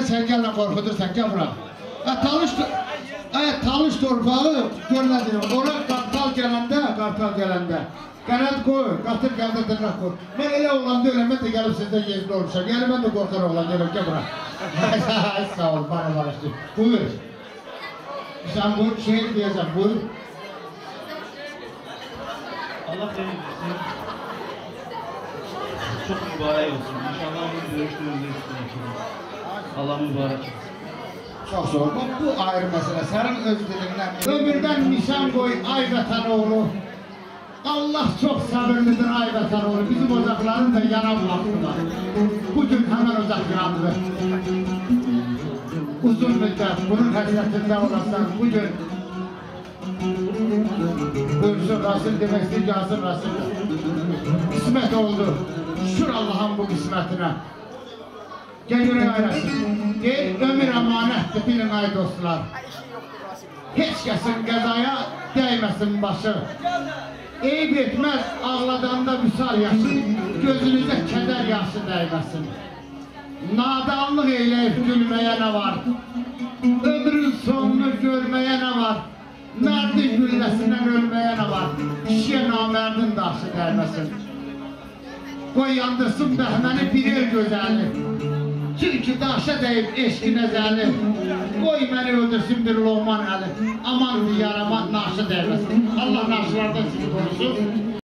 sen gelme korkutursan gel bura. Talış torpağı görmedim. Oraya kartal gelende. Kanat koy, katır geldi tırnak koy. Ben öyle olan da öyle, ben de gelip sizden gezdi olmuşum. Yani ben de korkar olan diyorum, gel bura. Sağ ol, bana barıştı. Buyur. Sen bu şey diyeceğim, buyur. Allah benim çok mübarek olsun. İnşallah bunu görüştüğümüzde üstüne. Allah mübarek olsun. Çok zor. Bak bu ayrı mesele. Senin öz dilinden. Ömürden nişan koy Ayvatanoğlu. Allah çok sabırlıdır Ayvatanoğlu. Bizim ocakların da yanan baktılar. Bugün hemen ocak yandı. Uzun müddet bunun hasretinde olasın. Bugün Buyursun Rasul demektir, yazın Rasul. Kısmet oldu. Şükür Allah'ın bu kısmetine. Gel yüreği ayrasın. Ömür emanettir, bilin ay dostlar. Hiç kesin gazaya değmesin başı. Eyip etmez ağladığında müsal yaşın, gözünüze keder yaşı değmesin. Nadanlık eyleyip gülmeye ne var? Ömrün sonunu görmeye ne var? Merdin güllesinden ölmeye ne var? Kişiye namerdin daşı değmesin. Koy yandırsın behmeni birer gözeli. Çünkü daşa deyip eşkin ezeli. Koy beni öldürsün bir loğman eli. Aman diyarama naşı değmesin. Allah naşılardan sizi korusun.